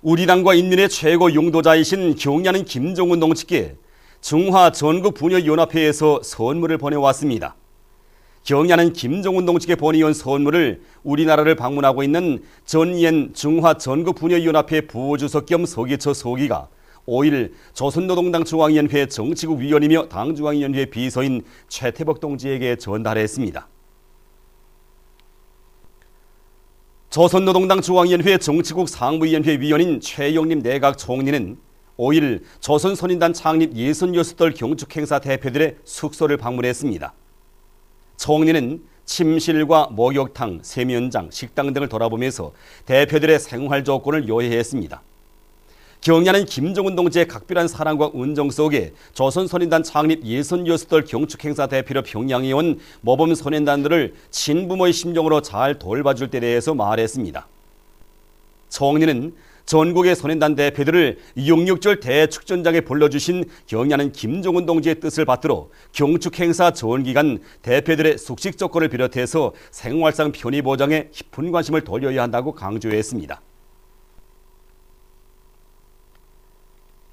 우리 당과 인민의 최고 용도자이신 경의하는 김정은 동지께 중화 전국분여연합회에서 선물을 보내왔습니다. 경의하는 김정은 동지께 보내온 선물을 우리나라를 방문하고 있는 전옌 중화 전국분여연합회 부주석 겸 서기처 서기가 5일 조선노동당 중앙위원회 정치국 위원이며 당중앙위원회 비서인 최태복 동지에게 전달했습니다. 조선노동당 중앙위원회 정치국 상무위원회 위원인 최영림 내각 총리는 5일 조선선인단 창립 66돌 경축행사 대표들의 숙소를 방문했습니다. 총리는 침실과 목욕탕, 세면장, 식당 등을 돌아보면서 대표들의 생활 조건을 요해했습니다. 경의하는 김정은 동지의 각별한 사랑과 은정 속에 조선선인단 창립 66돌 경축행사 대표로 평양에 온 모범선인단들을 친부모의 심정으로 잘 돌봐줄 때 대해서 말했습니다. 총리는 전국의 선인단 대표들을 6.6절 대축전장에 불러주신 경의하는 김정은 동지의 뜻을 받들어 경축행사 전기간 대표들의 숙식 조건을 비롯해서 생활상 편의 보장에 깊은 관심을 돌려야 한다고 강조했습니다.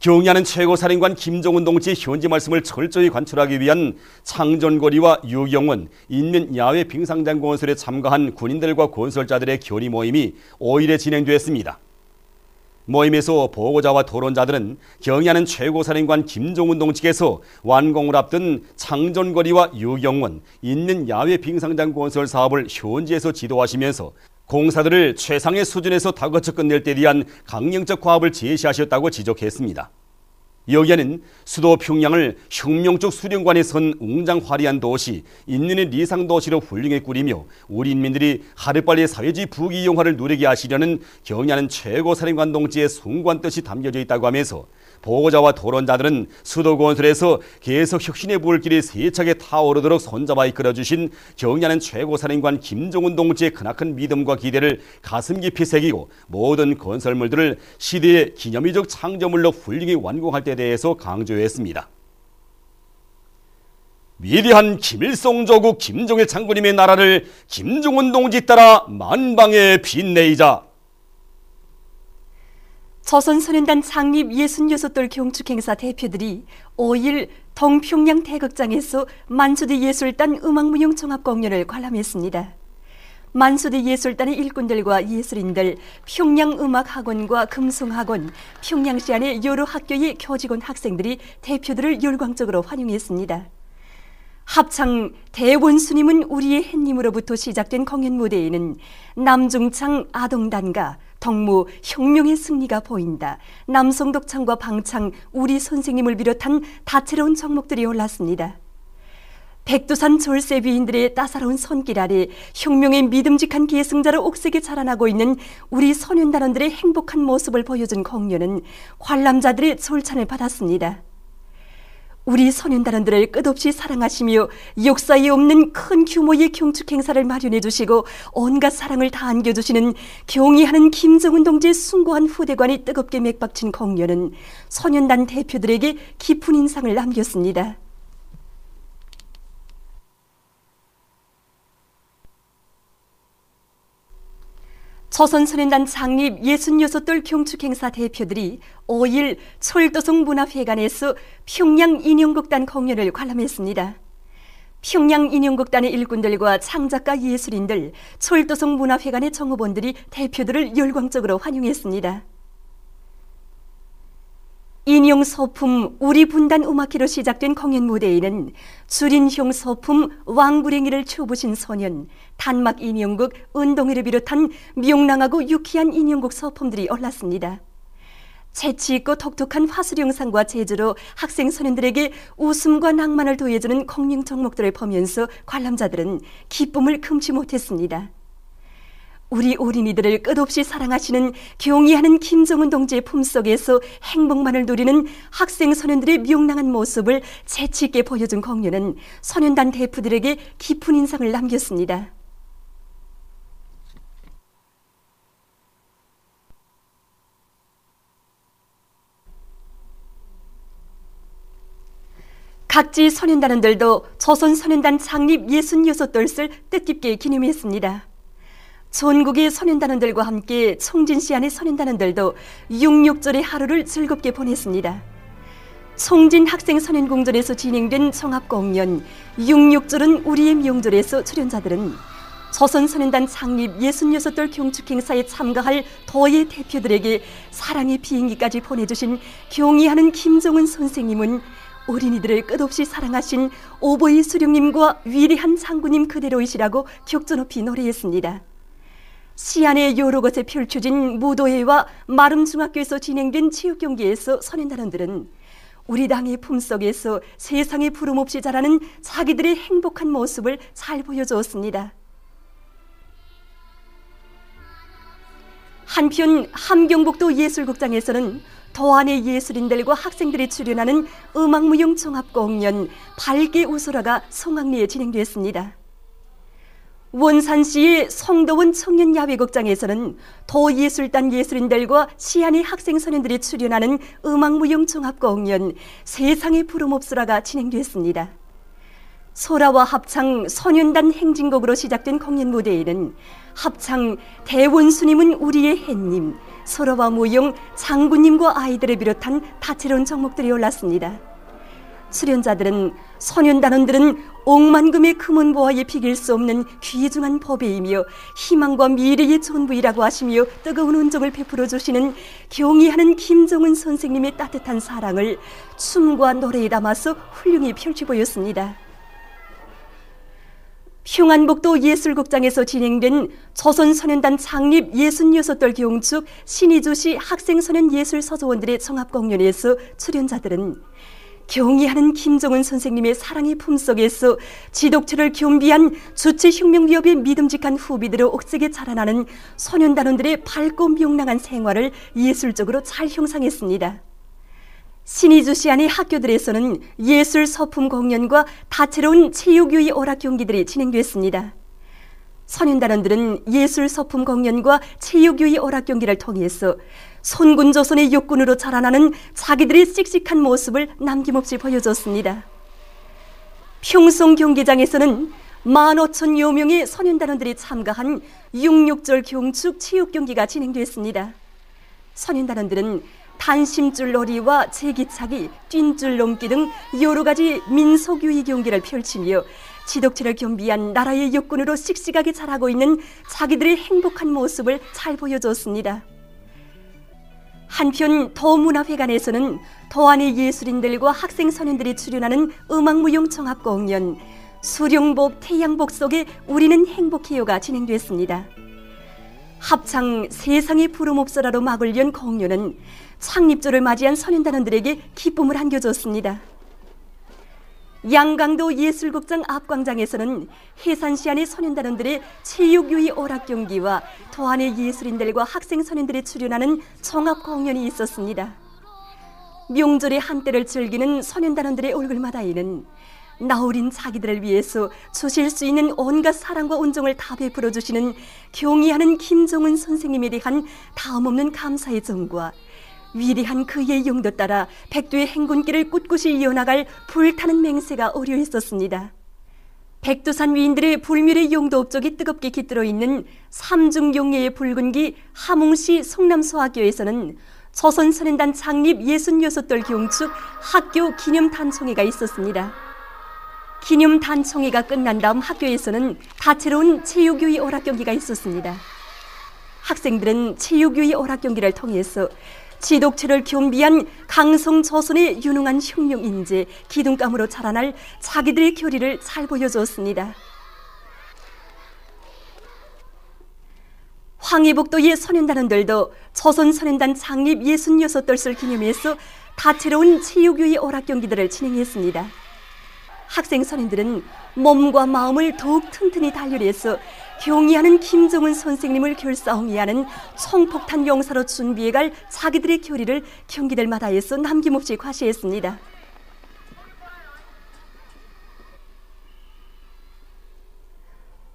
경의하는 최고사령관 김정은 동지의 현지 말씀을 철저히 관철하기 위한 창전거리와 유경원, 인민야외 빙상장 건설에 참가한 군인들과 건설자들의 견의 모임이 5일에 진행됐습니다. 모임에서 보고자와 토론자들은 경의하는 최고사령관 김정은 동지께서 완공을 앞둔 창전거리와 유경원, 인민야외 빙상장 건설 사업을 현지에서 지도하시면서 공사들을 최상의 수준에서 다거쳐 끝낼 때 대한 강령적 과업을 제시하셨다고 지적했습니다. 여기에는 수도 평양을 혁명적 수령관에 선 웅장 화려한 도시, 인민의 리상도시로 훌륭히 꾸리며 우리 인민들이 하루빨리 사회주의 부귀영화를 누리게 하시려는 경의하는 최고사령관 동지의 숭고한 뜻이 담겨져 있다고 하면서 보고자와 토론자들은 수도 건설에서 계속 혁신의 불길이 세차게 타오르도록 손잡아 이끌어주신 경의하는 최고사령관 김정은 동지의 크나큰 믿음과 기대를 가슴 깊이 새기고 모든 건설물들을 시대의 기념비적 창조물로 훌륭히 완공할 때 대해서 강조했습니다. 위대한 김일성 조국 김정일 장군님의 나라를 김정은 동지 따라 만방에 빛내이자. 조선선인단 창립 66돌 경축행사 대표들이 5일 동평양 태극장에서 만수대 예술단 음악무용 종합공연을 관람했습니다. 만수대 예술단의 일꾼들과 예술인들, 평양음악학원과 금성학원, 평양시 안의 여러 학교의 교직원 학생들이 대표들을 열광적으로 환영했습니다. 합창 대원수님은 우리의 햇님으로부터 시작된 공연 무대에는 남중창 아동단과 덕무 혁명의 승리가 보인다, 남성독창과 방창 우리 선생님을 비롯한 다채로운 종목들이 올랐습니다. 백두산 졸세비인들의 따사로운 손길 아래 혁명의 믿음직한 계승자로 옥색에 자라나고 있는 우리 소년단원들의 행복한 모습을 보여준 공연은 관람자들의 절찬을 받았습니다. 우리 소년단원들을 끝없이 사랑하시며 역사에 없는 큰 규모의 경축행사를 마련해 주시고 온갖 사랑을 다 안겨주시는 경의하는 김정은 동지의 숭고한 후대관이 뜨겁게 맥박친 공연은 소년단 대표들에게 깊은 인상을 남겼습니다. 조선선인단 창립 66돌 경축행사 대표들이 5일 철도성 문화회관에서 평양인형극단 공연을 관람했습니다. 평양인형극단의 일꾼들과 창작가 예술인들, 철도성 문화회관의 종업원들이 대표들을 열광적으로 환영했습니다. 인형 소품 우리 분단 음악회로 시작된 공연 무대에는 주린형 소품 왕구랭이를 춰부신 소년, 단막 인형극 은동이를 비롯한 명랑하고 유쾌한 인형극 소품들이 올랐습니다. 재치있고 독특한 화술 영상과 재주로 학생 소년들에게 웃음과 낭만을 더해주는 공연 종목들을 보면서 관람자들은 기쁨을 금치 못했습니다. 우리 어린이들을 끝없이 사랑하시는 경의하는 김정은 동지의 품속에서 행복만을 누리는 학생 소년들의 명랑한 모습을 재치있게 보여준 공연은 소년단 대표들에게 깊은 인상을 남겼습니다. 각지 소년단원들도 조선소년단 창립 66돌을 뜻깊게 기념했습니다. 전국의 소년단원들과 함께 총진시안의 소년단원들도 66절의 하루를 즐겁게 보냈습니다. 총진 학생소년공전에서 진행된 종합공연 66절은 우리의 명절에서 출연자들은 조선소년단 창립 66돌 경축행사에 참가할 도의 대표들에게 사랑의 비행기까지 보내주신 경의하는 김정은 선생님은 어린이들을 끝없이 사랑하신 오보이 수령님과 위대한 장군님 그대로이시라고 격조 높이 노래했습니다. 시안의 여러 곳에 펼쳐진 무도회와 마름중학교에서 진행된 체육경기에서 소년단원들은 우리 당의 품속에서 세상에 부름 없이 자라는 자기들의 행복한 모습을 잘 보여주었습니다. 한편 함경북도 예술극장에서는 도안의 예술인들과 학생들이 출연하는 음악무용 종합공연 밝게 웃어라가 성황리에 진행됐습니다. 원산시의 성도원 청년야외극장에서는 도예술단 예술인들과 시안의 학생소년들이 출연하는 음악무용 종합공연 세상에 부름 없으라가 진행됐습니다. 소라와 합창 소년단 행진곡으로 시작된 공연 무대에는 합창 대원수님은 우리의 햇님, 소라와 무용 장군님과 아이들을 비롯한 다채로운 종목들이 올랐습니다. 출연자들은 소년단원들은 억만금의 금은보화에 비길 수 없는 귀중한 법배이며 희망과 미래의 전부이라고 하시며 뜨거운 온정을 베풀어 주시는 경의하는 김정은 선생님의 따뜻한 사랑을 춤과 노래에 담아서 훌륭히 펼쳐 보였습니다. 평안북도 예술극장에서 진행된 조선소년단 창립 66돌 경축 신의주시 학생소년 예술서조원들의 종합공연에서 출연자들은 경의하는 김정은 선생님의 사랑의 품속에서 지독체를 겸비한 주체혁명위협의 믿음직한 후비들로 옥색에 자라나는 소년단원들의 밝고 명랑한 생활을 예술적으로 잘 형상했습니다. 신의주시 안의 학교들에서는 예술 서품 공연과 다채로운 체육유희 오락 경기들이 진행됐습니다. 소년단원들은 예술 서품 공연과 체육유희 오락 경기를 통해서 손군조선의 육군으로 자라나는 자기들의 씩씩한 모습을 남김없이 보여줬습니다. 평성 경기장에서는 15,000여 명의 소년단원들이 참가한 66절 경축 체육 경기가 진행됐습니다. 소년단원들은 단심줄 놀이와 제기차기, 뛴줄 넘기 등 여러 가지 민속유희 경기를 펼치며 지독체를 겸비한 나라의 육군으로 씩씩하게 자라고 있는 자기들의 행복한 모습을 잘 보여줬습니다. 한편 도문화회관에서는 도안의 예술인들과 학생소년들이 출연하는 음악무용 종합공연 수령복 태양복 속에 우리는 행복해요가 진행됐습니다. 합창 세상에 부름 없어라로 막을 연 공연은 창립조를 맞이한 소년단원들에게 기쁨을 안겨줬습니다. 양강도 예술극장 앞광장에서는 해산시안의 소년단원들의 체육유희 오락경기와 도안의 예술인들과 학생소년들이 출연하는 종합공연이 있었습니다. 명절의 한때를 즐기는 소년단원들의 얼굴마다에는 나으린 자기들을 위해서 주실 수 있는 온갖 사랑과 온정을 다 베풀어 주시는 경의하는 김정은 선생님에 대한 다음없는 감사의 정과 위대한 그의 용도 따라 백두의 행군길을 꿋꿋이 이어나갈 불타는 맹세가 어려 있었습니다. 백두산 위인들의 불멸의 용도 업적이 뜨겁게 깃들어 있는 삼중용예의 붉은기 함흥시 성남소학교에서는 조선소년단 창립 66돌 경축 학교 기념단총회가 있었습니다. 기념단총회가 끝난 다음 학교에서는 다채로운 체육유희 오락경기가 있었습니다. 학생들은 체육유희 오락경기를 통해서 지독체를 겸비한 강성조선의 유능한 혁명 인재 기둥감으로 자라날 자기들의 교리를 잘 보여주었습니다. 황해북도의 소년단원들도 조선소년단 창립 66돌을 기념해서 다채로운 체육유희 오락경기들을 진행했습니다. 학생소년들은 몸과 마음을 더욱 튼튼히 단련해서 경의하는 김정은 선생님을 결사홍위하는 총폭탄 용사로 준비해갈 자기들의 교리를 경기들마다에서 남김없이 과시했습니다.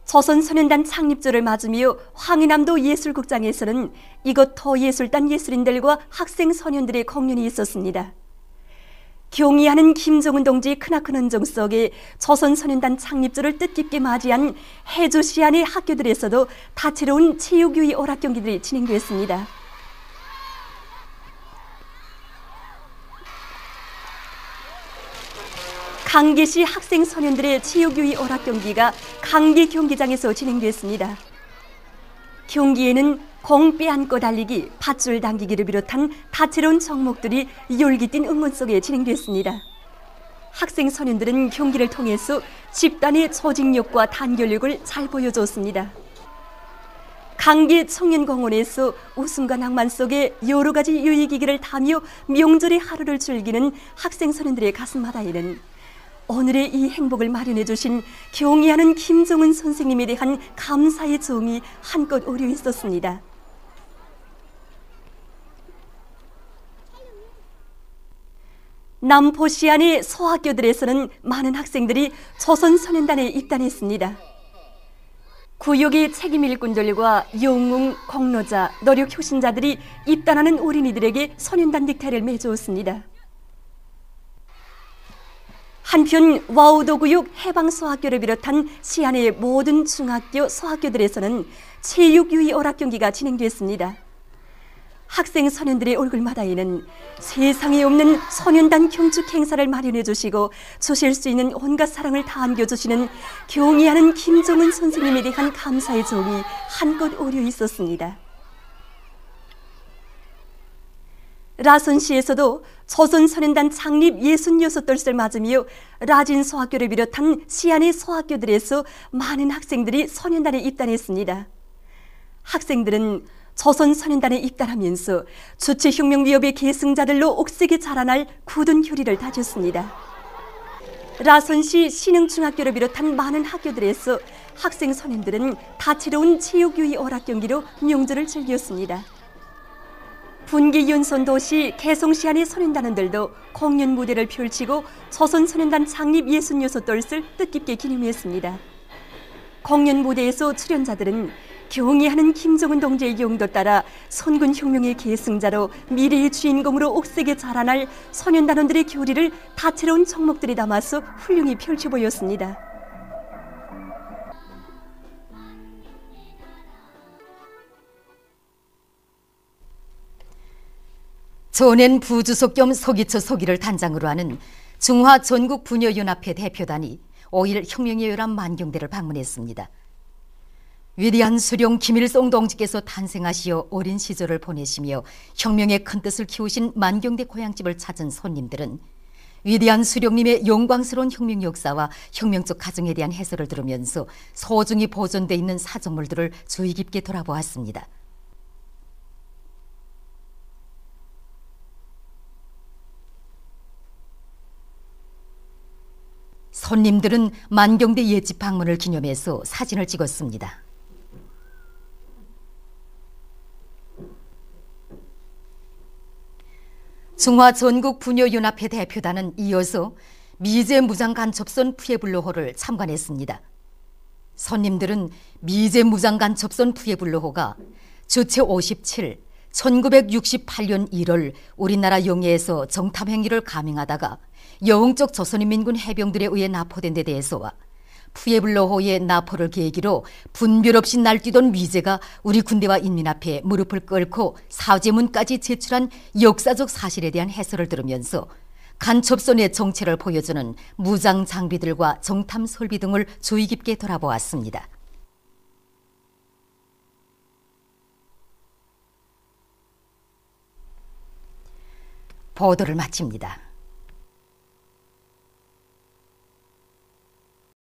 조선소년단 창립조를 맞으며 황해남도 예술극장에서는 이곳 도예술단 예술인들과 학생소년들의 공연이 있었습니다. 경의하는 김정은 동지의 크나큰 은정 속에 조선소년단 창립주를 뜻깊게 맞이한 해주 시안의 학교들에서도 다채로운 체육유희 오락 경기들이 진행됐습니다. 강계시 학생 소년들의 체육유희 오락 경기가 강계 경기장에서 진행됐습니다. 경기에는 공 빼안고 달리기, 밧줄 당기기를 비롯한 다채로운 종목들이 열기띤 응원 속에 진행됐습니다. 학생 소년들은 경기를 통해서 집단의 조직력과 단결력을 잘 보여줬습니다. 강계 청년공원에서 웃음과 낭만 속에 여러 가지 유희기기를 타며 명절의 하루를 즐기는 학생 소년들의 가슴마다에는 오늘의 이 행복을 마련해 주신 경의하는 김정은 선생님에 대한 감사의 정이 한껏 어려 있었습니다. 남포 시안의 소학교들에서는 많은 학생들이 조선소년단에 입단했습니다. 구역의 책임 일꾼들과 영웅, 공로자, 노력 효신자들이 입단하는 어린이들에게 소년단 넥타이를 매주었습니다. 한편 와우도구역 해방소학교를 비롯한 시안의 모든 중학교, 소학교들에서는 체육유희 오락 경기가 진행됐습니다. 학생 소년들의 얼굴마다에는 세상에 없는 소년단 경축 행사를 마련해 주시고 주실 수 있는 온갖 사랑을 다 안겨주시는 경의하는 김정은 선생님에 대한 감사의 정이 한껏 어려 있었습니다. 라선시에서도 조선소년단 창립 66돌을 맞으며 라진 소학교를 비롯한 시안의 소학교들에서 많은 학생들이 소년단에 입단했습니다. 학생들은 조선소년단에 입단하면서 주체혁명 위협의 계승자들로 옥색에 자라날 굳은 교리를 다졌습니다. 라선시 신흥중학교를 비롯한 많은 학교들에서 학생 소년들은 다채로운 체육유희 오락 경기로 명절을 즐겼습니다. 분기 연손 도시 개성시안의 소년단원들도 공연 무대를 펼치고 조선소년단 창립 66돌을 뜻깊게 기념했습니다. 공연 무대에서 출연자들은 경의하는 김정은 동지의 용도 따라 선군혁명의 계승자로 미래의 주인공으로 옥색에 자라날 소년단원들의 교리를 다채로운 종목들에 담아서 훌륭히 펼쳐 보였습니다. 전엔 부주석 겸 서기처 서기를 단장으로 하는 중화전국부녀연합회 대표단이 5일 혁명의 열한 만경대를 방문했습니다. 위대한 수령 김일성 동지께서 탄생하시어 어린 시절을 보내시며 혁명의 큰 뜻을 키우신 만경대 고향집을 찾은 손님들은 위대한 수령님의 영광스러운 혁명 역사와 혁명적 가정에 대한 해설을 들으면서 소중히 보존되어 있는 사정물들을 주의 깊게 돌아보았습니다. 손님들은 만경대 옛집 방문을 기념해서 사진을 찍었습니다. 중화전국부녀연합회 대표단은 이어서 미제 무장간첩선 푸에블로호를 참관했습니다. 손님들은 미제 무장간첩선 푸에블로호가 주체 57, 1968년 1월 우리나라 영해에서 정탐행위를 감행하다가 영적 조선인민군 해병들에 의해 납포된 데 대해서와 푸에블로호의 납포를 계기로 분별 없이 날뛰던 미제가 우리 군대와 인민 앞에 무릎을 꿇고 사죄문까지 제출한 역사적 사실에 대한 해설을 들으면서 간첩선의 정체를 보여주는 무장 장비들과 정탐 설비 등을 주의 깊게 돌아보았습니다. 보도를 마칩니다.